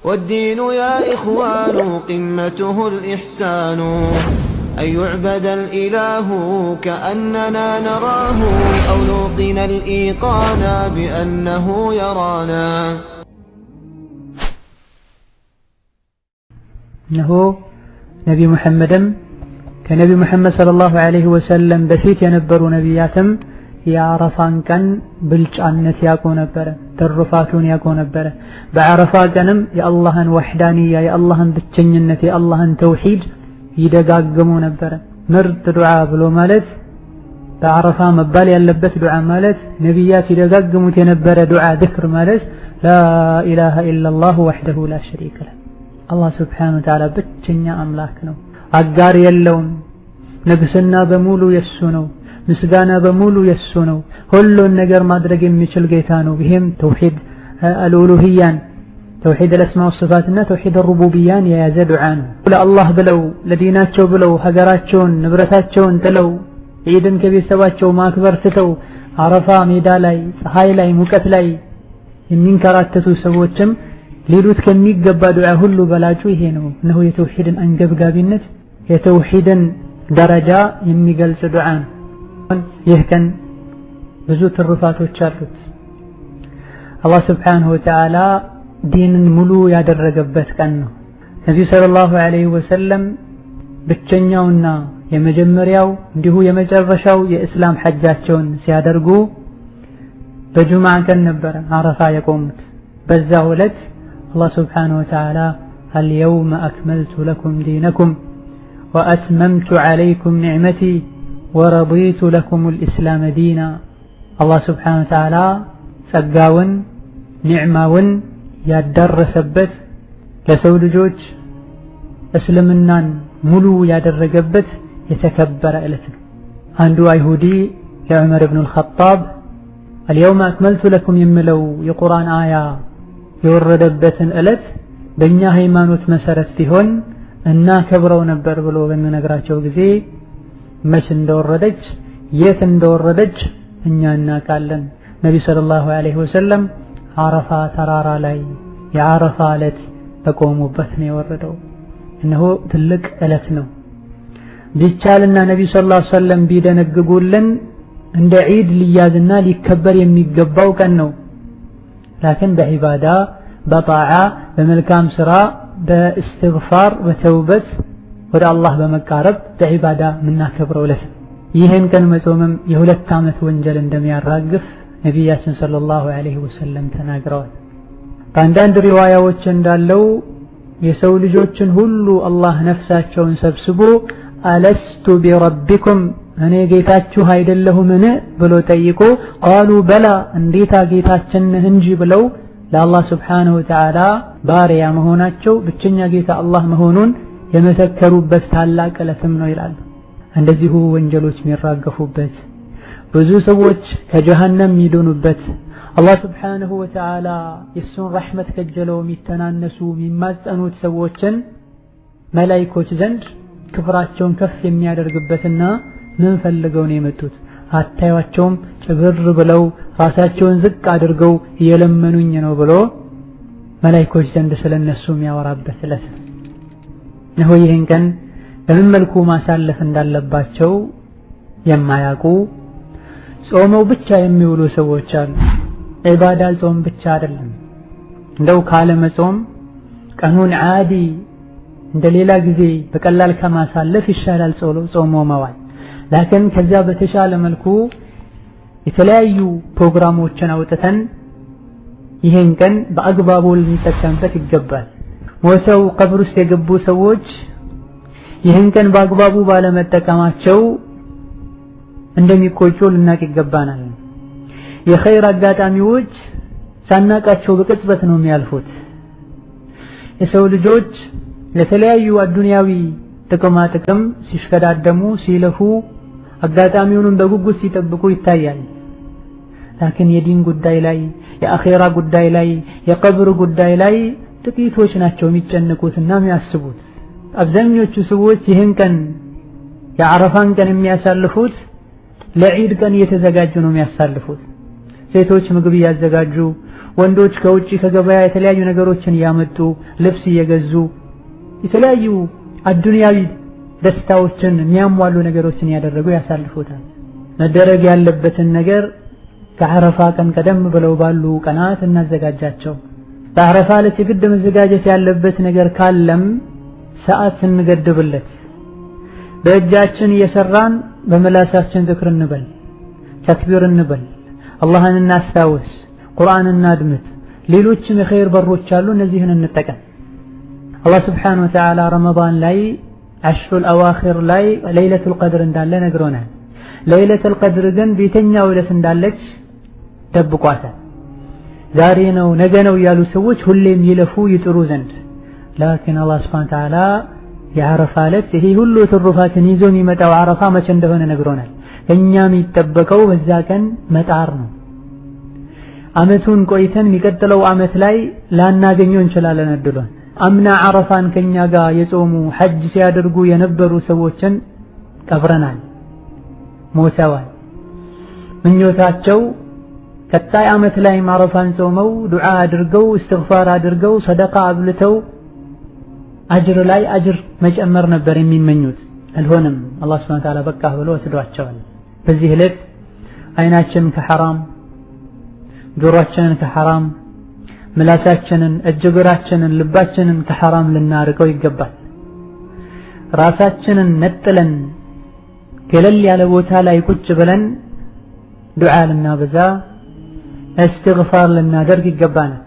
والدين يا إخوان قمته الإحسان أن يعبد الإله كأننا نراه أو نوقن الإيقان بأنه يرانا. إنه نبي محمد كنبي محمد صلى الله عليه وسلم بفيت ينبروا نبياتم يا عرفان كان بالجانة يكون نبرة ترفاتون يكون نبرة بعرفا كانم يا الله وحدانية يا الله بالتشنينة يا الله توحيد يدقاقموا نبرة مرت دعاء بلو مالت بعرفا مبال يلبت دعاء مالت نبيات يدقاقموا تنبرة دعاء ذكر مالت لا إله إلا الله وحده لا شريك له. الله سبحانه وتعالى بتشنيا أملاكنا አጋር የለውም ንግስና በሙሉ የሱ ነው ምስጋና በሙሉ የሱ ነው ሁሉን ነገር ማድረግ የሚችል ጌታ ነው ይሄም ተውሂድ አልኡሉሂያን ተውሂድ الاسماء والصفات እና ተውሂድ الربوبيያን የያዘ ዱዓ ነው ለአላህ ብለው ለዲናቸው ብለው ሀገራቸውን ንብረታቸውን ጥለው ዒድን ከቤተሰባቸው ማክበር ትተው አረፋ ሜዳ ላይ ፀሐይ ላይ ሙቀት ላይ የሚንከራተቱ ሰዎችም ሊሉት ከሚገባ ዱዓ ሁሉ በላጩ ይሄ ነው ነው የተውሂድን አንገብጋቢነት የተውሂድን ደረጃ የሚገልጽ ዱዓ ነው ይህ ቀን ብዙ ትሩፋቶች አሉት አላህ Subhanahu Wa Ta'ala ዲንን ሙሉ ያደረገበት ቀን ነው ነብዩ ሰለላሁ ዐለይሂ ወሰለም ብቸኛውና የመጀመሪያው እንዲሁ የመጨረሻው የእስላም ሐጃቸውን ሲያደርጉ በጁምዓ ቀን ነበር አረፋ የቆሙት በዛው ዕለት الله سبحانه وتعالى اليوم أكملت لكم دينكم وأتممت عليكم نعمتي ورضيت لكم الإسلام دينا الله سبحانه وتعالى سقاون نعماون يدرسبت لسود جوج اسلمنا ملو يدرقبت يتكبر إلتنا عنده يهودي لعمر بن الخطاب اليوم أكملت لكم يملو يقرآن آية የወረደበትን እለት በእኛ ሃይማኖት መሰረት ሲሆን እና ከብረው ነበር ብሎ በመነግራቸው ጊዜ መች እንደወረደች የት እንደወረደች እኛ እናውቃለን ነብዩ ሰለላሁ ዐለይሂ ወሰለም አረፋ ተራራ ላይ የአረፋ እለት በቆሙበት ነው የወረደው እነሆ ትልቅ እለት ነው ቢቻልና ነብዩ ሰለላሁ ዐለይሂ ወሰለም ቢደነግጉልን እንደ ዒድ ሊያዝና ሊከበር የሚገባው ቀን ነው لكن بعبادة بطاعة بملكام سراء باستغفار وتوبة ودع الله بمقارب بعبادة منا كبر ولف يهن كان مصومم يهولت تامت وانجل اندم يراقف نبياتنا صلى الله عليه وسلم تناقروا فاندان رواية እንዳለው የሰው ልጆችን ሁሉ አላህ ነፍሳቸውን ሰብስቦ አለስቱ ቢረቢኩም እኔ ጌታችሁ አይደለሁምን ብሎ ጠይቆ قالوا بلى እንዴታ ጌታችን ነህ እንጂ ብለው ለአላህ Subhanahu Wa Ta'ala ባሪያ መሆናቸው ብቸኛ ጌታ አላህ መሆኑን የመሰከሩበት ታላቅ ዕለትም ነው ይላል እንደዚሁ ወንጀሎች የሚራገፉበት ብዙ ሰዎች ከጀሃነም ይድኑበት አላህ Subhanahu Wa Ta'ala የሱን ረህመት ከጀለው የሚተናነሱ የሚማጸኑት ሰዎችን መላእክቶች ዘንድ ክብራቸውን ከፍ የሚያደርግበትና ምን ፈልገው ነው የመጡት አታዩአቸውም ጭብር ብለው ራሳቸውን ዝቅ አድርገው እየለመኑኝ ነው ብሎ መላእክቶች ዘንድ ስለነሱ የሚያወራበት ዕለት ነው ይህን ቀን በምን መልኩ ማሳለፍ እንዳለባቸው የማያውቁ ጾመው ብቻ የሚውሉ ሰዎች አሉ ኢባዳ ጾም ብቻ አይደለም እንደው ካለ መጾም ቀኑን ዓዲ እንደሌላ ጊዜ በቀላል ከማሳለፍ ይሻላል ጾሞ መዋል لكن ከዛ በተሻለ መልኩ የተለያዩ ፕሮግራሞችን አውጥተን ይሄን ቀን በአግባቡ ልንጠቀምበት ይገባል ሞተው ቀብር ውስጥ የገቡ ሰዎች ይሄን ቀን በአግባቡ ባለመጠቀማቸው እንደሚቆጩ ልናቅ ይገባናል የኸይር አጋጣሚዎች ሳናቃቸው በቅጽበት ነው የሚያልፉት የሰው ልጆች ለተለያዩ አዱንያዊ ጥቅም ሲሽከዳደሙ ሲለፉ አጋጣሚውን በጉጉት ሲጠብቁ ይታያል لكن የዲን ጉዳይ ላይ የአኺራ ጉዳይ ላይ የቀብር ጉዳይ ላይ ጥቂቶች ናቸው የሚጨነቁትና የሚያስቡት አብዛኞቹ ሰዎች ይህን ቀን የአረፋን ቀን የሚያሳልፉት ለዒድ ቀን እየተዘጋጁ ነው የሚያሳልፉት ሴቶች ምግብ ያዘጋጁ ወንዶች ከውጪ ከገበያ የተለያዩ ነገሮችን ያመጡ ልብስ እየገዙ የተለያዩ አዱንያዊ ደስታዎችን የሚያሟሉ ነገሮችን ያደረጉ ያሳልፉታል። መደረግ ያለበትን ነገር ከዓረፋ ቀን ቀደም ብለው ባሉ ቀናት እናዘጋጃቸው። በዓረፋ ዕለት የግድ መዘጋጀት ያለበት ነገር ካለም ሰዓት እንገድብለት። በእጃችን እየሰራን በመላሳችን ዝክር እንበል፣ ተክቢር እንበል፣ አላህን እናስታውስ፣ ቁርአን እናድምጥ። ሌሎችም የኸይር በሮች አሉ፣ እነዚህን እንጠቀም። አላህ ስብሓነሁ ወተዓላ ረመዳን ላይ አሽሩል አዋኺር ላይ ለይለቱል ቀድር እንዳለ ነግሮናል። ለይለቱል ቀድር ግን ቤተኛው ዕለት እንዳለች ደብቋታል። ዛሬ ነው ነገ ነው ያሉ ሰዎች ሁሌም ይለፉ ይጥሩ ዘንድ ላኪን አላህ ስብሓነሁ ወተዓላ የዓረፋ ዕለት ይሄ ሁሉ ትሩፋትን ይዞ የሚመጣው ዓረፋ መቼ እንደሆነ ነግሮናል። ከኛ የሚጠበቀው በዛ ቀን መጣር ነው። ዓመቱን ቆይተን የሚቀጥለው ዓመት ላይ ላናገኘው እንችላለን እድሉን። አምና ዓረፋን ከኛ ጋር የጾሙ ሐጅ ሲያደርጉ የነበሩ ሰዎችን ቀብረናል፣ ሞተዋል። ምኞታቸው ቀጣይ ዓመት ላይ ዓረፋን ጾመው ዱዓ አድርገው እስትግፋር አድርገው ሰደቃ አብልተው አጅር ላይ አጅር መጨመር ነበር የሚመኙት። አልሆነም። አላህ ሱብሓነሁ ወተዓላ በቃ ብሎ ወስዷቸዋል። በዚህ ዕለት አይናችንን ከሐራም፣ ጆሮአችንን ከሐራም፣ ምላሳችንን፣ እጅ እግራችንን፣ ልባችንን ከሐራም ልናርቀው ይገባል። ራሳችንን ነጥለን ገለል ያለ ቦታ ላይ ቁጭ ብለን ዱዓ ልናበዛ እስትግፋር ልናደርግ ይገባናል።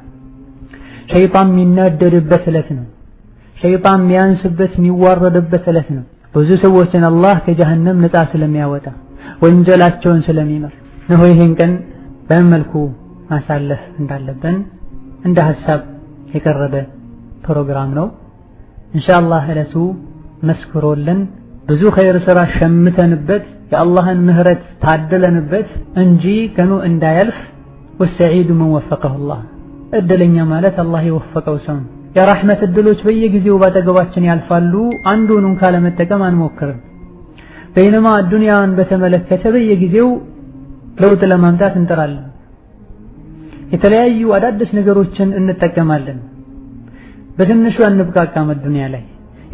ሸይጣን የሚናደድበት ዕለት ነው። ሸይጣን የሚያንስበት የሚዋረድበት ዕለት ነው። ብዙ ሰዎችን አላህ ከጀሃነም ነፃ ስለሚያወጣ ወንጀላቸውን ስለሚመር ነው። ይሄን ቀን በምን መልኩ ማሳለፍ እንዳለብን እንደ ሐሳብ የቀረበ ፕሮግራም ነው። ኢንሻአላህ ዕለቱ መስክሮልን ብዙ ኸይር ስራ ሸምተንበት የአላህን ምህረት ታደለንበት እንጂ ቀኑ እንዳያልፍ ወሰዒዱ መን ወፈቀሁ አላህ። እድለኛ ማለት አላህ የወፈቀው ሰው። የራህመት እድሎች በየጊዜው ባጠገባችን ያልፋሉ። አንዱን ካለመጠቀም አንሞክርም። በይነማ ዱንያን በተመለከተ በየጊዜው ለውጥ ለማምጣት እንጥራለን። የተለያዩ አዳዲስ ነገሮችን እንጠቀማለን። በትንሹ አንብቃቃም። ዱንያ ላይ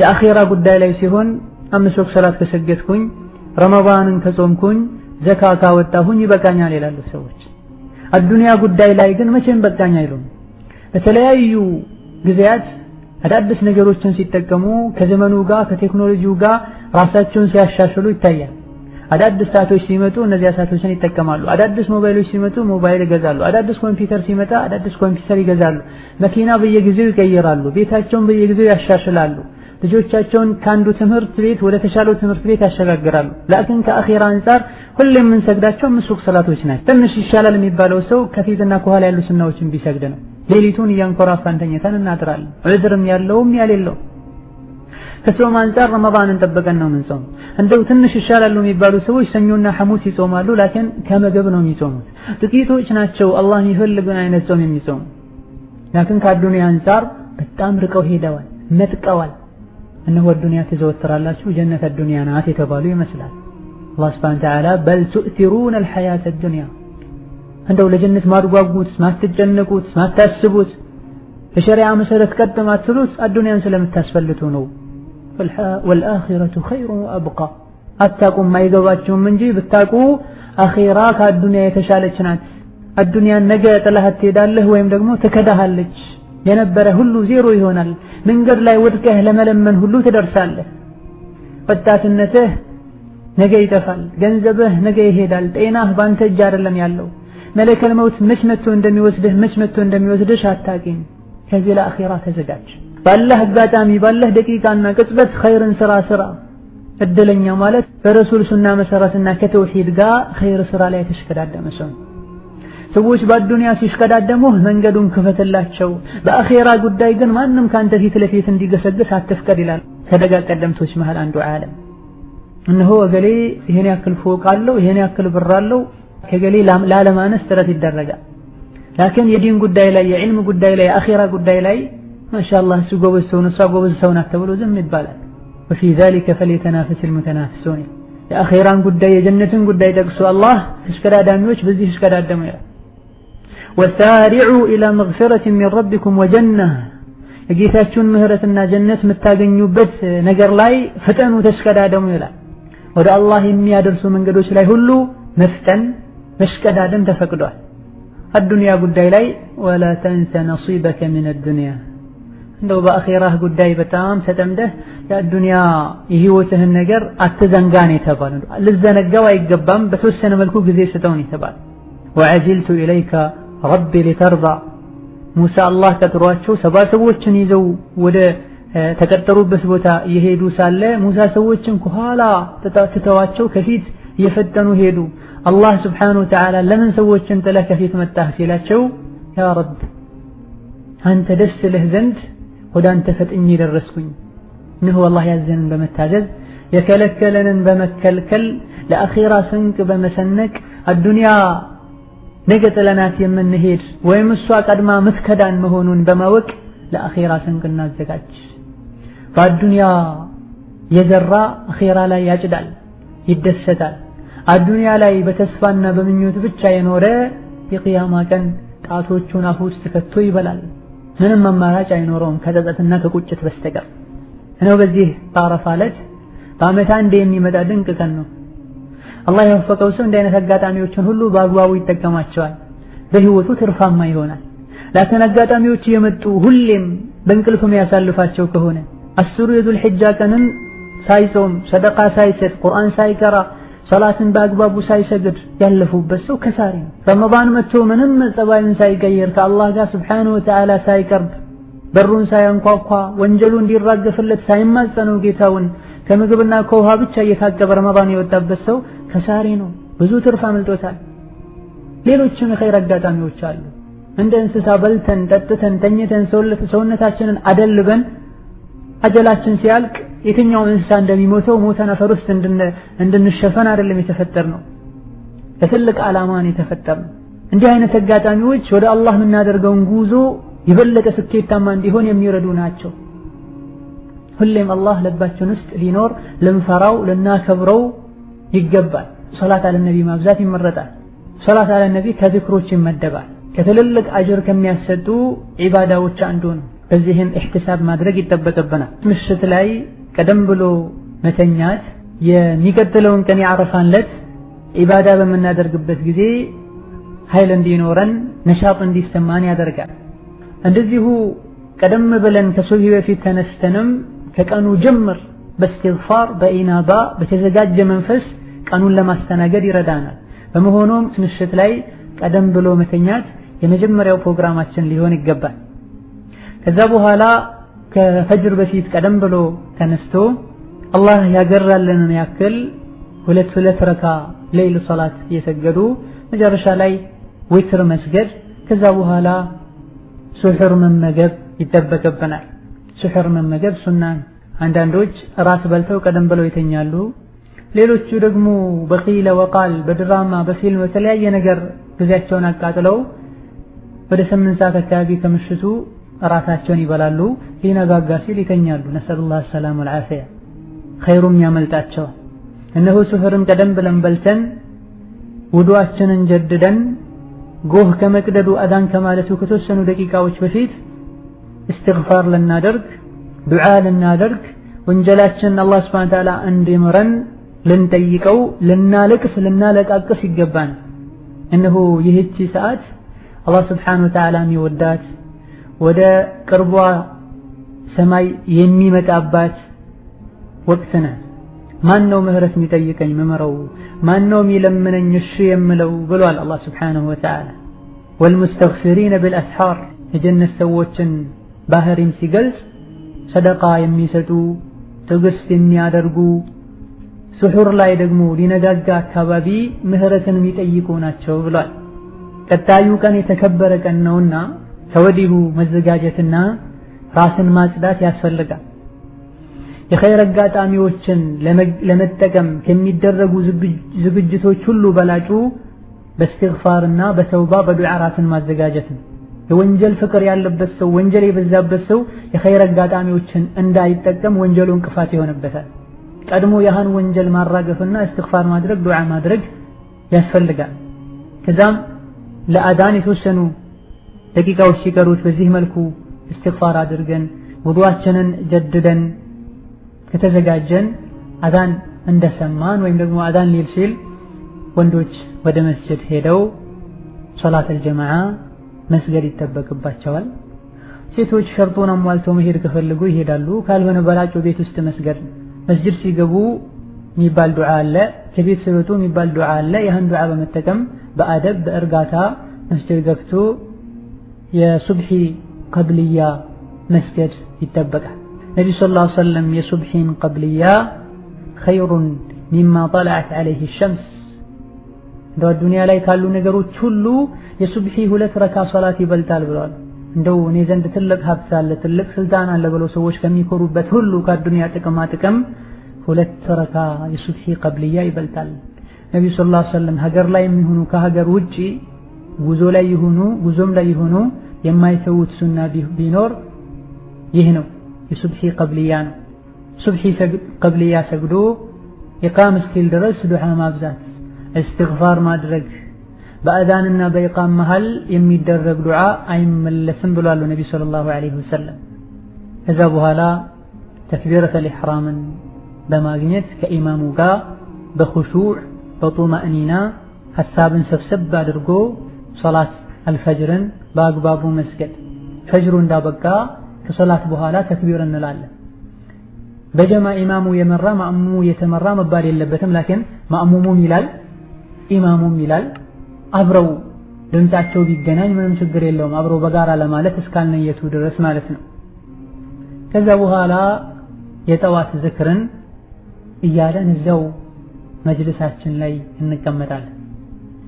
የአኺራ ጉዳይ ላይ ሲሆን 5 ወቅት ሰላት ከሰገድኩኝ ረመዳንን ከጾምኩኝ ዘካ ካወጣሁኝ ይበቃኛል ይላሉ ሰዎች። አዱንያ ጉዳይ ላይ ግን መቼም በቃኝ አይሉም። በተለያዩ ጊዜያት አዳዲስ ነገሮችን ሲጠቀሙ ከዘመኑ ጋር ከቴክኖሎጂው ጋር ራሳቸውን ሲያሻሽሉ ይታያል። አዳዲስ ሰዓቶች ሲመጡ እነዚያ ሰዓቶችን ይጠቀማሉ። አዳዲስ ሞባይሎች ሲመጡ ሞባይል ይገዛሉ። አዳዲስ ኮምፒውተር ሲመጣ አዳዲስ ኮምፒውተር ይገዛሉ። መኪና በየጊዜው ይቀይራሉ። ቤታቸውን በየጊዜው ያሻሽላሉ። ልጆቻቸውን ከአንዱ ትምህርት ቤት ወደ ተሻለው ትምህርት ቤት ያሸጋግራሉ። ላኪን ከአኺራ አንፃር ሁሌም የምንሰግዳቸው 5 ወቅት ሰላቶች ናቸው። ትንሽ ይሻላል የሚባለው ሰው ከፊትና ከኋላ ያሉ ሱናዎችን ቢሰግድ ነው። ሌሊቱን እያንኮራፋን ተኝተን እናድራለን። ዑድርም ያለውም ያሌለው ከጾም አንፃር ረመዳንን ጠብቀን ነው የምንጾም። እንደው ትንሽ ይሻላሉ የሚባሉ ሰዎች ሰኞና ሐሙስ ይጾማሉ። ላኪን ከመገብ ነው የሚጾሙት። ጥቂቶች ናቸው አላህ የሚፈልገውን አይነት ጾም የሚጾሙ። ላኪን ከአዱንያ አንፃር በጣም ርቀው ሄደዋል፣ መጥቀዋል። እነሆ ዱንያ ትዘወትራላችሁ ጀነት ዱንያ ናት የተባሉ ይመስላል። አላህ ሱብሓነሁ ወተዓላ በል ቱእቲሩነ አልሐያተ ዱንያ፣ እንደው ለጀነት ማድጓጉት፣ ማትጨነቁት፣ ማታስቡት በሸሪዓ መሰረት ቀጥ ማትሉት አዱንያን ስለምታስፈልጡ ነው። ወልአኺረቱ ኸይሩን ወአብቃ። አታቁም አይገባችሁም እንጂ ብታቁ አኺራ ከአዱንያ የተሻለች ናት። አዱንያን ነገ ጥለሃት ትሄዳለህ ወይም ደግሞ ትከዳሃለች። የነበረ ሁሉ ዜሮ ይሆናል። መንገድ ላይ ወድቀህ ለመለመን ሁሉ ትደርሳለህ። ወጣትነትህ ነገ ይጠፋል። ገንዘብህ ነገ ይሄዳል። ጤናህ ባንተ እጅ አይደለም ያለው። መለከል መውት መች መጥቶ እንደሚወስድሽ አታውቂም። ከዚህ ለአኺራ ተዘጋጅ። ባለህ አጋጣሚ ባለህ ደቂቃና ቅጽበት ኸይርን ስራ። እድለኛ ማለት በረሱል ሱና መሰረትና ከተውሂድ ጋር ኸይር ስራ ላይ ተሽከዳደመ ሰው። ሰዎች በአዱንያ ሲሽከዳደሙ መንገዱን ክፈትላቸው፣ በአኺራ ጉዳይ ግን ማንም ካንተ ፊት ለፊት እንዲገሰግስ አትፍቀድ ይላል ከደጋ ቀደምቶች መሃል አንዱ ዓለም። እነሆ እገሌ ይሄን ያክል ፎቅ አለው፣ ይሄን ያክል ብር አለው፣ ከገሌ ላለማነስ ጥረት ይደረጋል። ላኪን የዲን ጉዳይ ላይ የዕልም ጉዳይ ላይ የአኺራ ጉዳይ ላይ ማሻአላህ እሱ ጎበዝ ሰው ነው እሷ ጎበዝ ሰው ናት ተብሎ ዝም ይባላል። ወፊ ዛሊከ ፈልየተናፈስ አልሙተናፊሱን። የአኺራን ጉዳይ የጀነትን ጉዳይ ጠቅሶ አላህ ተሽከዳዳሚዎች በዚህ ተሽከዳደሙ ይላል። ወሳሪዑ ኢላ መግፊረቲን ሚን ረቢኩም ወጀነህ የጌታችሁን ምህረትና ጀነት የምታገኙበት ነገር ላይ ፍጠኑ ተሽቀዳደሙ ይላል። ወደ አላህ የሚያደርሱ መንገዶች ላይ ሁሉ መፍጠን መሽቀዳደም ተፈቅዷል። አዱንያ ጉዳይ ላይ ወላ ተንሰ ነሲበከ ሚነ ዱንያ እንደው በአኺራህ ጉዳይ በጣም ተጠምደህ የዱንያ የህይወትህን ነገር አትዘንጋን የተባለው ልዘነጋው አይገባም። በተወሰነ መልኩ ጊዜ ስጠውን የተባለ ወዐጅልቱ ኢለይከ ረቢ ሊተርዳ ሙሳ አላህ ቀጥሯቸው 70 ሰዎችን ይዘው ወደ ተቀጠሩበት ቦታ እየሄዱ ሳለ ሙሳ ሰዎችን ከኋላ ትተዋቸው ከፊት እየፈጠኑ ሄዱ። አላህ ስብሓነሁ ወተዓላ ለምን ሰዎችን ጥለህ ከፊት መጣህ ሲላቸው ያ ረብ አንተ ደስ ልህ ዘንድ ወደ አንተ ፈጥኜ ደረስኩኝ። እነሆ አላህ ያዘንን በመታዘዝ የከለከለንን በመከልከል ለአኺራ ስንቅ በመሰነቅ አዱንያ ነገ ጥለናት የምንሄድ ወይም እሷ ቀድማ ምትከዳን መሆኑን በማወቅ ለአኺራ ስንቅ እናዘጋጅ። በአዱንያ የዘራ አኺራ ላይ ያጭዳል፣ ይደሰታል። አዱንያ ላይ በተስፋና በምኞት ብቻ የኖረ የቂያማ ቀን ጣቶቹን አፉ ውስጥ ከቶ ይበላል። ምንም አማራጭ አይኖረውም ከጸጸትና ከቁጭት በስተቀር። እነሆ በዚህ በአረፋ ዕለት በዓመት አንዴ የሚመጣ ድንቅ ቀን ነው። አላህ የወፈቀው ሰው እንዲህ አይነት አጋጣሚዎችን ሁሉ በአግባቡ ይጠቀማቸዋል፣ በህይወቱ ትርፋማ ይሆናል። ላኪን አጋጣሚዎች እየመጡ ሁሌም በእንቅልፍ የሚያሳልፋቸው ከሆነ አስሩ የዙል ሒጃ ቀንን ሳይጾም ሰደቃ ሳይሰጥ ቁርአን ሳይቀራ ሰላትን በአግባቡ ሳይሰግድ ያለፉበት ሰው ከሳሪ ነው። ረመዳን መጥቶ ምንም ጸባዩን ሳይቀየር ከአላህ ጋር ስብሓነሁ ወተዓላ ሳይቀርብ በሩን ሳያንኳኳ ወንጀሉ እንዲራገፍለት ሳይማጸነው ጌታውን ከምግብና ከውሃ ብቻ እየታቀበ ረመዳን የወጣበት ሰው ከሳሪ ነው። ብዙ ትርፍ አምልጦታል። ሌሎችም የኸይር አጋጣሚዎች አሉ። እንደ እንስሳ በልተን ጠጥተን ተኝተን ሰውነታችንን አደልበን አጀላችን ሲያልቅ የትኛው እንስሳ እንደሚሞተው ሞተን አፈር ውስጥ እንድንሸፈን አይደለም የተፈጠርነው፣ ለትልቅ ዓላማን የተፈጠርነው። እንዲህ አይነት አጋጣሚዎች ወደ አላህ የምናደርገውን ጉዞ የበለጠ ስኬታማ እንዲሆን የሚረዱ ናቸው። ሁሌም አላህ ልባችን ውስጥ ሊኖር ልንፈራው ልናከብረው ይገባል። ሶላት አለ ነቢ ማብዛት ይመረጣል። ሶላት አለ ነቢ ከዚክሮች ይመደባል። ከትልልቅ አጅር ከሚያሰጡ ዒባዳዎች አንዱ ነው። በዚህም ኢህቲሳብ ማድረግ ይጠበቅብናል። ምሽት ላይ ቀደም ብሎ መተኛት የሚቀጥለውን ቀን የዓረፋን ዕለት ዒባዳ በምናደርግበት ጊዜ ኃይል እንዲኖረን ነሻጥ እንዲሰማን ያደርጋል። እንደዚሁ ቀደም ብለን ከሱብሂ በፊት ተነስተንም ከቀኑ ጀምር በእስትግፋር በኢናባ በተዘጋጀ መንፈስ ቀኑን ለማስተናገድ ይረዳናል። በመሆኑም ምሽት ላይ ቀደም ብሎ መተኛት የመጀመሪያው ፕሮግራማችን ሊሆን ይገባል። ከዛ በኋላ ከፈጅር በፊት ቀደም ብሎ ተነስቶ አላህ ያገራልንን ያክል ሁለት ረካ ሌይል ሶላት እየሰገዱ መጨረሻ ላይ ዊትር መስገድ፣ ከዛ በኋላ ሱሑር መመገብ ይጠበቅብናል። ሱሑር መመገብ ሱናን። አንዳንዶች ራስ በልተው ቀደም ብለው ይተኛሉ። ሌሎቹ ደግሞ በቂለ ወቃል በድራማ በፊልም በተለያየ ነገር ጊዜያቸውን አቃጥለው ወደ 8 ሰዓት አካባቢ ከምሽቱ ራሳቸውን ይበላሉ። ሊነጋጋ ሲል ይተኛሉ። ነሰሉላህ ሰላም ወልዓፊያ። ኸይሩም ያመልጣቸው። እነሆ ሱሑርን ቀደም ብለን በልተን ውዱአችንን ጀድደን ጎህ ከመቅደዱ አዳን ከማለቱ ከተወሰኑ ደቂቃዎች በፊት እስትግፋር ልናደርግ ዱዓ ልናደርግ ወንጀላችንን አላህ ሱብሓነሁ ወተዓላ እንዲምረን ልንጠይቀው ልናለቅስ ልናለቃቅስ ይገባን። እነሆ ይህቺ ሰዓት አላህ ሱብሓነሁ ወተዓላ የሚወዳት ወደ ቅርቧ ሰማይ የሚመጣባት ወቅት ናት። ማን ነው ምህረት የሚጠይቀኝ ምምረው? ማን ነው የሚለምነኝ እሺ የምለው ብሏል አላህ ሱብሓነሁ ወተዓላ። ወልሙስተግፊሪነ ቢልአስሓር የጀነት ሰዎችን ባህሪም ሲገልጽ ሰደቃ የሚሰጡ ትዕግስት የሚያደርጉ ሱሑር ላይ ደግሞ ሊነጋጋ አካባቢ ምህረትን የሚጠይቁ ናቸው ብሏል። ቀጣዩ ቀን የተከበረ ቀን ነውና ከወዲሁ መዘጋጀትና ራስን ማጽዳት ያስፈልጋል። የኸይር አጋጣሚዎችን ለመጠቀም ከሚደረጉ ዝግጅቶች ሁሉ በላጩ በእስትግፋርና በተውባ በዱዓ ራስን ማዘጋጀት ነው። የወንጀል ፍቅር ያለበት ሰው ወንጀል የበዛበት ሰው የኸይር አጋጣሚዎችን እንዳይጠቀም ወንጀሉ እንቅፋት ይሆንበታል። ቀድሞ ያህን ወንጀል ማራገፍና እስትግፋር ማድረግ ዱዓ ማድረግ ያስፈልጋል። ከዛም ለአዳን የተወሰኑ ደቂቃዎች ሲቀሩት በዚህ መልኩ እስትግፋር አድርገን ውዱአችንን ጀድደን ከተዘጋጀን አዳን እንደሰማን ወይም ደግሞ አዳን ሊል ሲል ወንዶች ወደ መስጂድ ሄደው ሶላተል ጀማዓ መስገድ ይጠበቅባቸዋል። ሴቶች ሸርጡን አሟልተው መሄድ ከፈለጉ ይሄዳሉ። ካልሆነ በላጩ ቤት ውስጥ መስገድ። መስጂድ ሲገቡ የሚባል ዱዓ አለ፣ ከቤት ሲወጡ የሚባል ዱዓ አለ። ያን ዱዓ በመጠቀም በአደብ በእርጋታ መስጂድ ገብቶ የሱብሒ ቀብልያ መስገድ ይጠበቃል። ነብዩ ሰለላሁ ዐለይሂ ወሰለም የሱብሒን ቀብልያ ኸይሩን ሚማ ጠለዐት ዐለይሂ ሸምስ በዱንያ ላይ ካሉ ነገሮች ሁሉ የሱብሒ 2 ረካ ሶላት ይበልጣል ብለዋል። እንደው እኔ ዘንድ ትልቅ ሀብት አለ ትልቅ ስልጣን አለ ብለው ሰዎች ከሚኮሩበት ሁሉ ከዱንያ ጥቅማ 2 ረካ የሱብሒ ቀብልያ ይበልጣል። ነብዩ ሰለላሁ ዐለይሂ ወሰለም ሀገር ላይ የሚሆኑ ከሀገር ውጪ ጉዞም ላይ ይሆኑ የማይተውት ሱና ቢኖር ይህ ነው፣ የሱብሒ ቀብልያ ነው። ሱብሒ ቀብልያ ሰግዶ ኢቃም እስኪል ድረስ ዱዓ ማብዛት፣ እስትግፋር ማድረግ። በአዛንና በኢቃም መሃል የሚደረግ ዱዓ አይመለስም ብሏል ነብዩ ሰለላሁ ዐለይሂ ወሰለም። ከዛ በኋላ ተክቢረተል ኢሕራምን በማግኘት ከኢማሙ ጋር በኹሹዕ በጡማእኒና ሐሳብን ሰብሰብ አድርጎ ሶላት አልፈጅርን በአግባቡ መስገድ። ፈጅሩ እንዳበቃ ከሶላት በኋላ ተክቢር እንላለን። በጀማ ኢማሙ የመራ ማእሙሙ የተመራ መባል የለበትም። ላኪን ማእሙሙም ይላል ኢማሙም ይላል። አብረው ድምጻቸው ቢገናኝ ምንም ችግር የለውም፣ አብረው በጋራ ለማለት እስካልነየቱ ድረስ ማለት ነው። ከዛ በኋላ የጠዋት ዝክርን እያለን እዛው መጅልሳችን ላይ እንቀመጣለን።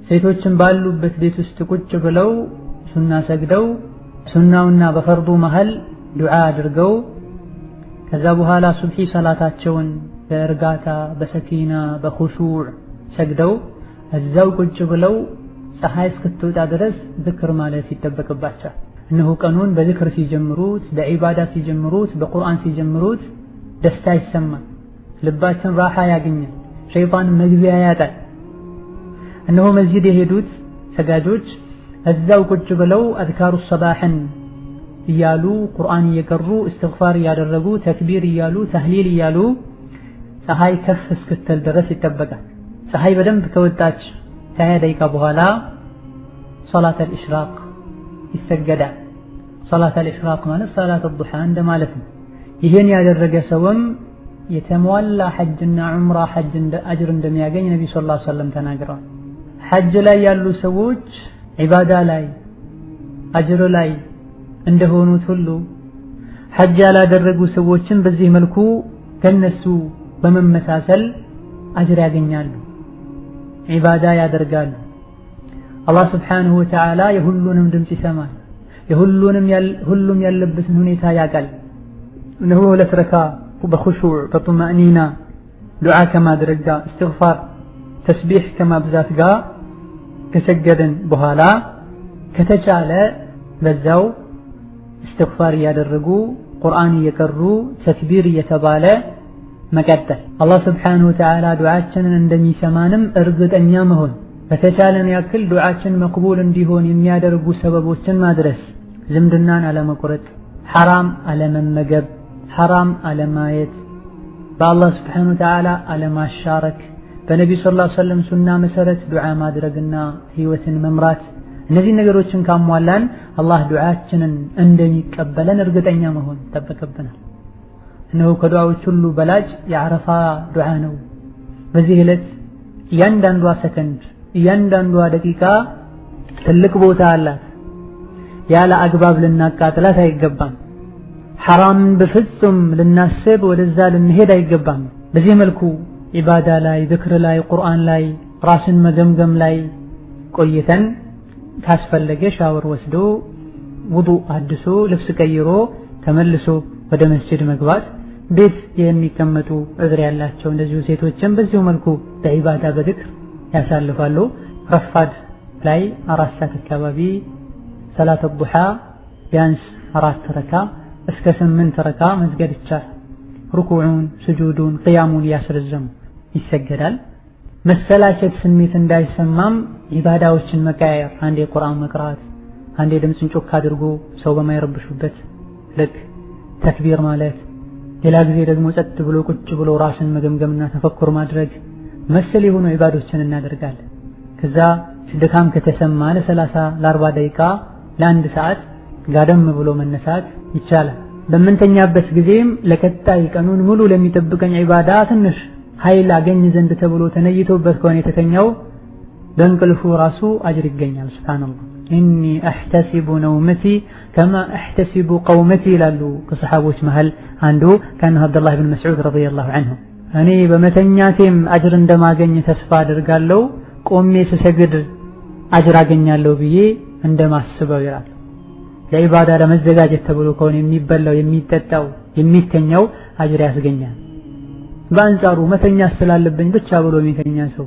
ሴቶችን ባሉበት ቤት ውስጥ ቁጭ ብለው ሱና ሰግደው ሱናውና በፈርዱ መሃል ዱዓ አድርገው ከዛ በኋላ ሱብሒ ሰላታቸውን በእርጋታ በሰኪና በኹሹዕ ሰግደው እዛው ቁጭ ብለው ፀሐይ እስክትወጣ ድረስ ዝክር ማለት ይጠበቅባቸዋል። እነሆ ቀኑን በዝክር ሲጀምሩት፣ በዒባዳ ሲጀምሩት፣ በቁርአን ሲጀምሩት ደስታ ይሰማል፣ ልባችን ራሓ ያገኛል፣ ሸይጣን መግቢያ ያጣል። እነሆ መስጂድ የሄዱት ሰጋጆች እዛው ቁጭ ብለው አዝካሩ ሰባሕን እያሉ ቁርአን እየቀሩ እስትግፋር እያደረጉ ተክቢር እያሉ ተህሊል እያሉ ፀሐይ ከፍ እስክትል ድረስ ይጠበቃል። ፀሐይ በደንብ ከወጣች ከ20 ደቂቃ በኋላ ሶላተል ኢሽራቅ ይሰገዳል። ሶላተል ኢሽራቅ ማለት ሶላተ ዱሃ እንደማለት ነው። ይህን ያደረገ ሰውም የተሟላ ሐጅና ዑምራ ሐጅ አጅር እንደሚያገኝ ነብዩ ሰለላሁ ዐለይሂ ወሰለም ተናግረዋል። ሐጅ ላይ ያሉ ሰዎች ዒባዳ ላይ አጅር ላይ እንደሆኑት ሁሉ ሐጅ ያላደረጉ ሰዎችን በዚህ መልኩ ከነሱ በመመሳሰል አጅር ያገኛሉ፣ ዒባዳ ያደርጋሉ። አላህ ስብሓንሁ ወተዓላ የሁሉንም ድምፅ ይሰማል፣ ሁሉም ያለበትን ሁኔታ ያውቃል። እነሆ 2 ረካ በኹሹዕ በጡማእኒና ዱዓ ከማድረግ ጋር እስትግፋር ተስቢሕ ከማብዛት ጋር ከሰገድን በኋላ ከተቻለ በዛው እስትግፋር እያደረጉ ቁርአን እየቀሩ ተክቢር እየተባለ መቀጠል። አላህ ስብሓንሁ ወተዓላ ዱዓችንን እንደሚሰማንም እርግጠኛ መሆን፣ በተቻለን ያክል ዱዓችን መቅቡል እንዲሆን የሚያደርጉ ሰበቦችን ማድረስ፣ ዝምድናን አለመቁረጥ፣ ሐራም አለመመገብ፣ ሐራም አለማየት፣ በአላህ ስብሓንሁ ወተዓላ አለማሻረክ፣ በነቢዩ ሰለላሁ ዐለይሂ ወሰለም ሱና መሰረት ዱዓ ማድረግና ህይወትን መምራት። እነዚህ ነገሮችን ካሟላን አላህ ዱዓችንን እንደሚቀበለን እርግጠኛ መሆን ይጠበቅብናል። እነሆ ከዱዓዎች ሁሉ በላጭ የዓረፋ ዱዓ ነው። በዚህ ዕለት እያንዳንዷ ሰከንድ እያንዳንዷ ደቂቃ ትልቅ ቦታ አላት። ያለ አግባብ ልናቃጥላት አይገባም። ሐራምን በፍጹም ልናስብ ወደዛ ልንሄድ አይገባም። በዚህ መልኩ ዒባዳ ላይ፣ ዝክር ላይ፣ ቁርአን ላይ፣ ራስን መገምገም ላይ ቆይተን ካስፈለገ ሻወር ወስዶ ውዱእ አድሶ ልብስ ቀይሮ ተመልሶ ወደ መስጂድ መግባት። ቤት የሚቀመጡ ዕዝር ያላቸው እንደዚሁ ሴቶችም በዚሁ መልኩ በዒባዳ በዝክር ያሳልፋሉ። ረፋድ ላይ 4 ሰዓት አካባቢ ሰላተ ዱሃ ቢያንስ 4 ረካ እስከ 8 ረካ መስገድ ይቻላል። ሩኩዑን፣ ስጁዱን፣ ቅያሙን ያስረዘሙ ይሰገዳል። መሰላቸት ስሜት እንዳይሰማም ዒባዳዎችን መቀያየር፣ አንዴ ቁርአን መቅራት፣ አንዴ ድምፅን ጮክ አድርጎ ሰው በማይረብሹበት ልክ ተክቢር ማለት፣ ሌላ ጊዜ ደግሞ ጸጥ ብሎ ቁጭ ብሎ ራስን መገምገምና ተፈኩር ማድረግ መሰል የሆኑ ዒባዶችን እናደርጋለን። ከዛ ድካም ከተሰማ ለ30 ለ40 ደቂቃ ለ1 ሰዓት ጋደም ብሎ መነሳት ይቻላል። በምንተኛበት ጊዜም ለቀጣይ ቀኑን ሙሉ ለሚጠብቀኝ ዒባዳ ትንሽ ኃይል አገኝ ዘንድ ተብሎ ተነይቶበት ከሆነ የተተኛው በእንቅልፉ ራሱ አጅር ይገኛል። ሱብሃንአላህ ኢኒ አሕተሲቡ ነውመቲ ከማ አሕተሲቡ ቀውመቲ ይላሉ ከሰሓቦች መሃል አንዱ ከአንዱ አብደላህ ብን መስዑድ ረዲየላሁ ዐንሁ። እኔ በመተኛቴም አጅር እንደማገኝ ተስፋ አድርጋለሁ፣ ቆሜ ስሰግድ አጅር አገኛለሁ ብዬ እንደማስበው ይላል። ለዒባዳ ለመዘጋጀት ተብሎ ከሆነ የሚበላው የሚጠጣው የሚተኛው አጅር ያስገኛል። በአንጻሩ መተኛት ስላለብኝ ብቻ ብሎ የሚተኛ ሰው፣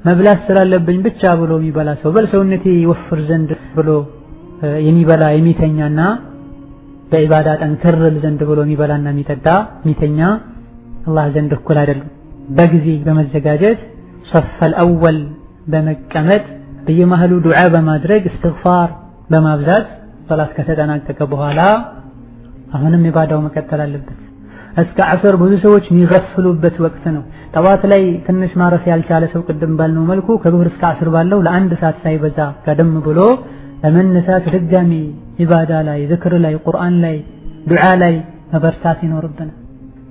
መብላት ስላለብኝ ብቻ ብሎ የሚበላ ሰው፣ በሰውነቴ ይወፍር ዘንድ ብሎ የሚበላ የሚተኛና በዒባዳ ጠንከርል ዘንድ ብሎ የሚበላና የሚጠጣ የሚተኛ አላህ ዘንድ እኩል አይደሉም። በጊዜ በመዘጋጀት ሶፈል አወል በመቀመጥ በየመሃሉ ዱዓ በማድረግ እስትግፋር በማብዛት ሶላት ከተጠናቀቀ በኋላ አሁንም ዒባዳው መቀጠል አለበት። እስከ ዐስር ብዙ ሰዎች የሚገፍሉበት ወቅት ነው። ጠዋት ላይ ትንሽ ማረፍ ያልቻለ ሰው ቅድም ባልነው መልኩ ከዙህር እስከ ዐስር ባለው ለ1 ሰዓት ሳይበዛ ቀደም ብሎ ለመነሳት ድጋሚ ዒባዳ ላይ፣ ዝክር ላይ፣ ቁርአን ላይ፣ ዱዓ ላይ መበርታት ይኖርብናል።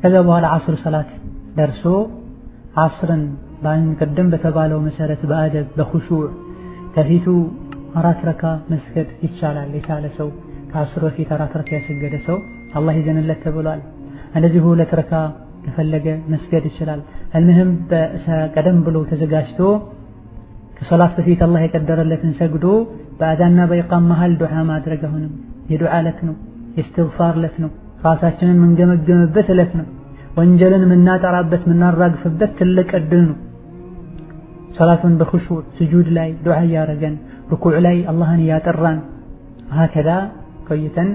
ከዛ በኋላ ዐስር ሰላት ደርሶ ዐስርን ቅድም በተባለው መሰረት በአደብ በኹሹዕ ከፊቱ 4 ረካ መስገድ ይቻላል። የቻለ ሰው ከ10 በፊት 4 ረካ ያሰገደ ሰው አላህ ይዘንለት ተብሏል። እንደዚሁ 2 ረካ ከፈለገ መስገድ ይችላል። አልሙሂም ቀደም ብሎ ተዘጋጅቶ ከሶላት በፊት አላህ የቀደረለትን ሰግዶ በአዛንና በኢቃም መሃል ዱዓ ማድረግ አሁንም የዱዓ ዕለት ነው፣ የእስትግፋር ዕለት ነው፣ ራሳችንን የምንገመገምበት ዕለት ነው፣ ወንጀልን የምናጠራበት የምናራግፍበት ትልቅ ዕድል ነው። ሶላቱን በኹሹዕ ስጁድ ላይ ዱዓ እያረገን ርኩዕ ላይ አላህን እያጠራን ሀከዛ ቆይተን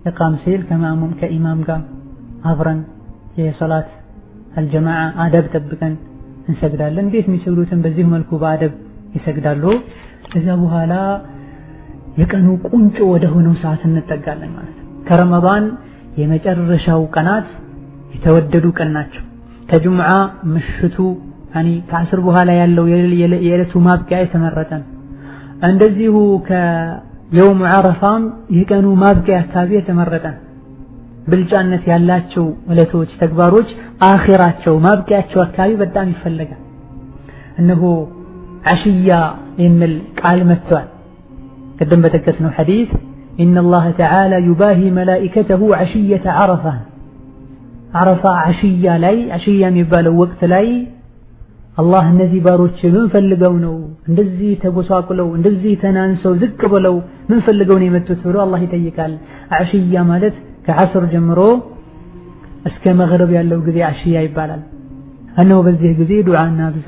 ኢቃም ሲል ከማሙም ከኢማም ጋር አብረን የሶላት አልጀማዓ አደብ ጠብቀን እንሰግዳለን። ቤት የሚሰግዱትን በዚህ መልኩ በአደብ ይሰግዳሉ። ከዛ በኋላ የቀኑ ቁንጮ ወደ ሆነው ሰዓት እንጠጋለን ማለት ነው። ከረመዳን የመጨረሻው ቀናት የተወደዱ ቀን ናቸው። ከጁምዓ ምሽቱ ከ10 በኋላ ያለው የዕለቱ ማብቂያ የተመረጠ ነው። እንደዚሁ ከየውም ዓረፋም የቀኑ ማብቂያ አካባቢ የተመረጠ ነው። ብልጫነት ያላቸው ዕለቶች ተግባሮች አኺራቸው ማብቂያቸው አካባቢ በጣም ይፈለጋል። እነሆ ዓሽያ የሚል ቃል መጥቷል። ቅድም በጠቀስነው ሐዲስ ኢነላህ ተዓላ ዩባሂ መላኢከተሁ ዓሽየተ ዓረፋ፣ ዓረፋ ዓሽያ ላይ ዓሽያ የሚባለው ወቅት ላይ አላህ እነዚህ ባሮች ምን ፈልገው ነው እንደዚህ ተጎሳቁለው እንደዚህ ተናንሰው ዝቅ ብለው ምን ፈልገው ነው የመጡት ብሎ አላህ ይጠይቃል። ዓሽያ ማለት ከዐስር ጀምሮ እስከ መግሪብ ያለው ጊዜ ዓሽያ ይባላል። እነሆ በዚህ ጊዜ ዱዓ እናብዛ፣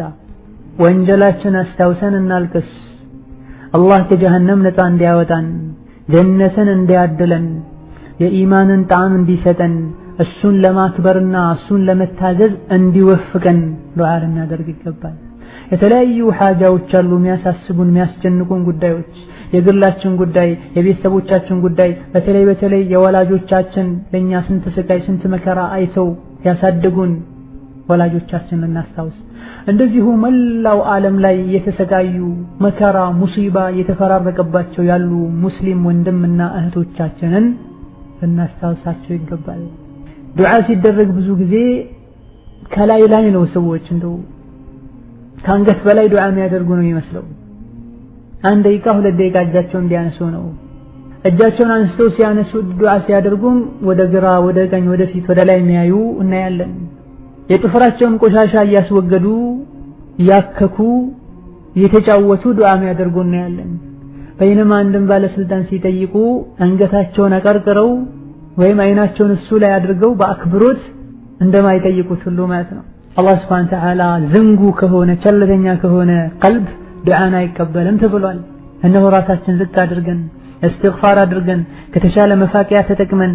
ወንጀላችን አስታውሰን እናልቅስ፣ አላህ ከጀሃነም ነፃ እንዲያወጣን፣ ጀነትን እንዲያድለን፣ የኢማንን ጣዕም እንዲሰጠን፣ እሱን ለማክበርና እሱን ለመታዘዝ እንዲወፍቀን ዱዓ ልናደርግ ይገባል። የተለያዩ ሓጃዎች አሉ፣ የሚያሳስቡን የሚያስጨንቁን ጉዳዮች፣ የግላችን ጉዳይ፣ የቤተሰቦቻችን ጉዳይ፣ በተለይ የወላጆቻችን ለኛ ስንት ስቃይ ስንት መከራ አይተው ያሳደጉን ወላጆቻችን ልናስታውስ፣ እንደዚሁ መላው ዓለም ላይ የተሰቃዩ መከራ ሙሲባ የተፈራረቀባቸው ያሉ ሙስሊም ወንድምና እህቶቻችንን ልናስታውሳቸው ይገባል። ዱዓ ሲደረግ ብዙ ጊዜ ከላይ ላይ ነው ሰዎች እንደው ከአንገት በላይ ዱዓ የሚያደርጉ ነው የሚመስለው። 1 ደቂቃ 2 ደቂቃ እጃቸውን እንዲያነሱ ነው። እጃቸውን አንስተው ሲያነሱ ዱዓ ሲያደርጉም ወደ ግራ ወደ ቀኝ ወደ ፊት ወደ ላይ የሚያዩ እናያለን። የጥፍራቸውን ቆሻሻ እያስወገዱ ያከኩ እየተጫወቱ ዱዓ የሚያደርጉ እናያለን። በይነማ አንድም ባለስልጣን ሲጠይቁ አንገታቸውን አቀርቅረው ወይም አይናቸውን እሱ ላይ አድርገው በአክብሮት እንደማይጠይቁት ሁሉ ማለት ነው። አላህ Subhanahu Wa Ta'ala ዝንጉ ከሆነ ቸልተኛ ከሆነ ቀልብ ዱዓን አይቀበልም ተብሏል። እነሆ ራሳችን ዝቅ አድርገን እስትግፋር አድርገን ከተሻለ መፋቂያ ተጠቅመን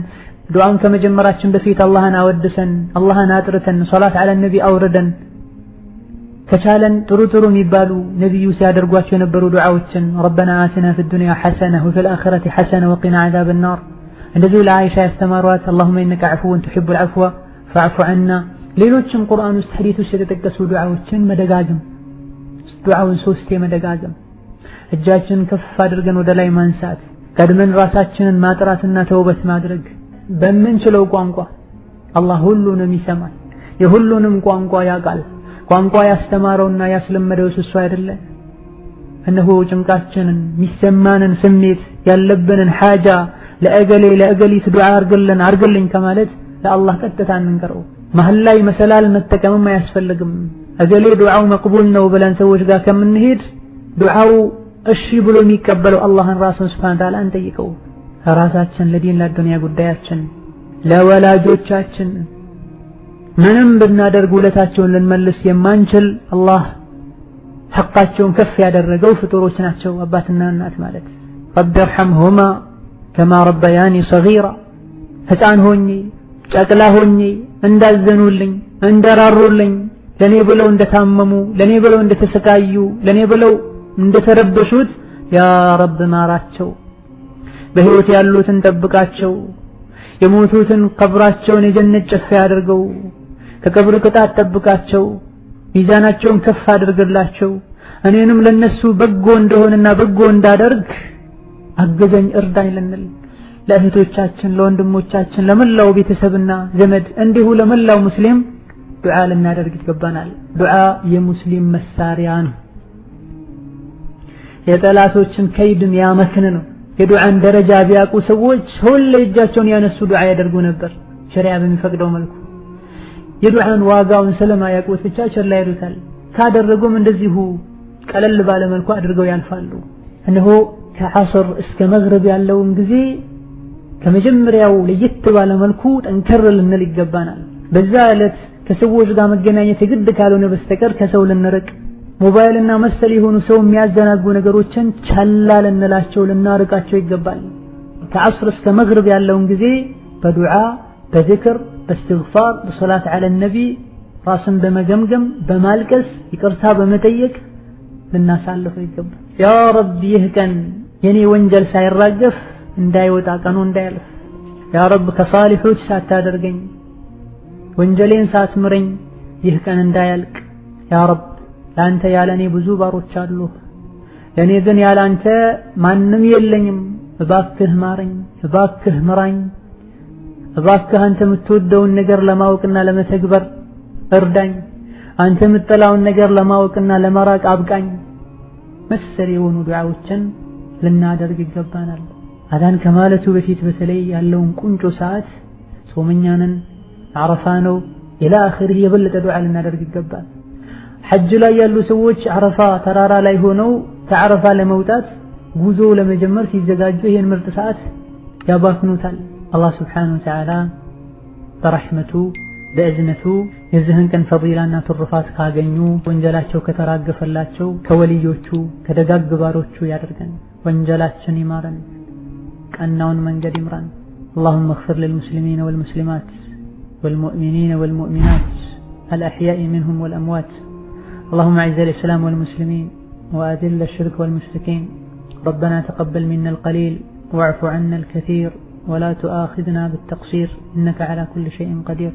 ዱዓን ከመጀመራችን በፊት አላህን አወድሰን አላህን አጥርተን ሶላት አለ ነቢ አውርደን ከቻለን ጥሩ ጥሩ የሚባሉ ነብዩ ሲያደርጓቸው የነበሩ ዱዓዎችን ረበና አቲና ፊ ዱንያ ሐሰነ ወፊል አኺረቲ ሐሰነ ወቂና ዐዛበን ናር እንደዚሁ ለአይሻ ያስተማሯት اللهم انك عفو تحب العفو فاعف عنا ሌሎችም ቁርአን ውስጥ ሐዲስ ውስጥ የተጠቀሱ ዱዓዎችን መደጋገም ዱዓውን ሶስቴ መደጋገም እጃችንን ከፍ አድርገን ወደ ላይ ማንሳት ቀድመን ራሳችንን ማጥራትና ተውበት ማድረግ በመንችለው ቋንቋ አላህ ሁሉንም ይሰማል የሁሉንም ቋንቋ ያውቃል ቋንቋ ያስተማረውና ያስለመደው እሱ አይደለ እነሆ ጭንቃችንን ሚሰማንን ስሜት ያለብንን ሐጃ ለአገሊት ዱዓ አርግልኝ ከማለት ለአላህ ቀጥታ እንንገረው መሃል ላይ መሰላል መጠቀምም አያስፈልግም አገሌ ዱዓው መቅቡል ነው ብለን ሰዎች ጋር ከምንሄድ ዱዓው እሺ ብሎ የሚቀበለው አላህን ራሱን ሱብሃነሁ ወተዓላ እንጠይቀው ራሳችን ለዲን ለዱንያ ጉዳያችን ለወላጆቻችን ምንም ብናደርግ ውለታቸውን ልንመልስ የማንችል አላህ ሐቃቸውን ከፍ ያደረገው ፍጡሮች ናቸው አባትና እናት ማለት ረቢ እርሐምሁማ ከማ ረበያኒ ሰጊራ ሕፃን ሆኜ ጨቅላ ሆኜ እንዳዘኑልኝ እንደራሩልኝ ለኔ ብለው እንደታመሙ ለኔ ብለው እንደተሰቃዩ ለኔ ብለው እንደተረበሹት ያ ረብ ማራቸው በህይወት ያሉትን ጠብቃቸው የሞቱትን ቀብራቸውን የጀነት ጨፌ አድርገው ከቀብር ቅጣት ጠብቃቸው ሚዛናቸውን ከፍ አድርግላቸው እኔንም ለነሱ በጎ እንደሆነና በጎ እንዳደርግ አገዘኝ እርዳኝ ልንል ለእህቶቻችን ለወንድሞቻችን ለመላው ቤተሰብና ዘመድ እንዲሁ ለመላው ሙስሊም ዱዓ ልናደርግ ይገባናል ዱዓ የሙስሊም መሳሪያ ነው የጠላቶችን ከይድን ያመክን ነው የዱዓን ደረጃ ቢያውቁ ሰዎች ሁሉ እጃቸውን ያነሱ ዱዓ ያደርጉ ነበር ሸሪዓ በሚፈቅደው መልኩ የዱዓን ዋጋውን ስለማያውቁት ብቻ ቸል ይሉታል ካደረጉም እንደዚሁ ቀለል ባለ መልኩ አድርገው ያልፋሉ እነሆ ከዐስር እስከ መግሪብ ያለውን ጊዜ ከመጀመሪያው ለየት ባለ መልኩ ጠንከር ልንል ይገባናል በዛ ዕለት ከሰዎች ጋር መገናኘት የግድ ካልሆነ በስተቀር ከሰው ልንርቅ ሞባይልና መሰል የሆኑ ሰው የሚያዘናጉ ነገሮችን ቸል ልንላቸው ልናርቃቸው ይገባል ከዐስር እስከ መግሪብ ያለውን ጊዜ በዱዓ በዚክር በእስትግፋር በሶላት ዐለ ነቢ ራስን በመገምገም በማልቀስ ይቅርታ በመጠየቅ ልናሳልፈው ይገባል ያ ረብ ይህ ቀን የኔ ወንጀል ሳይራገፍ እንዳይወጣ ቀኑ እንዳያልፍ ያ ረብ ከሳሊሖች ሳታደርገኝ ወንጀሌን ሳትምረኝ ይህ ቀን እንዳያልቅ ያ ረብ ላንተ ያለኔ ብዙ ባሮች አሉ ለኔ ግን ያላንተ ማንም የለኝም እባክህ ማረኝ እባክህ ምራኝ እባክህ አንተ የምትወደውን ነገር ለማወቅና ለመተግበር እርዳኝ አንተ የምትጠላውን ነገር ለማወቅና ለመራቅ አብቃኝ መሰል የሆኑ ዱዓዎችን ልናደርግ ይገባናል አዳን ከማለቱ በፊት በተለይ ያለውን ቁንጮ ሰዓት ጾመኛንን አረፋ ነው ኢላ አኺሪህ የበለጠ ዱዓ ልናደርግ ይገባል ሐጅ ላይ ያሉ ሰዎች አረፋ ተራራ ላይ ሆነው ከአረፋ ለመውጣት ጉዞ ለመጀመር ሲዘጋጁ ይሄን ምርጥ ሰዓት ያባክኑታል አላህ Subhanahu Wa Ta'ala በረህመቱ በእዝነቱ የዚህን ቀን ፈዲላና ትሩፋት ካገኙ ወንጀላቸው ከተራገፈላቸው ከወልዮቹ ከደጋግ ባሮቹ ያደርገን ወንጀላችን ይማረን ቀናውን መንገድ ይምራን اللهم اغفر للمسلمين والمسلمات والمؤمنين والمؤمنات الأحياء منهم والأموات اللهم اعز الإسلام والمسلمين وأذل الشرك والمشركين ربنا تقبل منا القليل واعف عنا الكثير ولا تؤاخذنا بالتقصير إنك على كل شيء قدير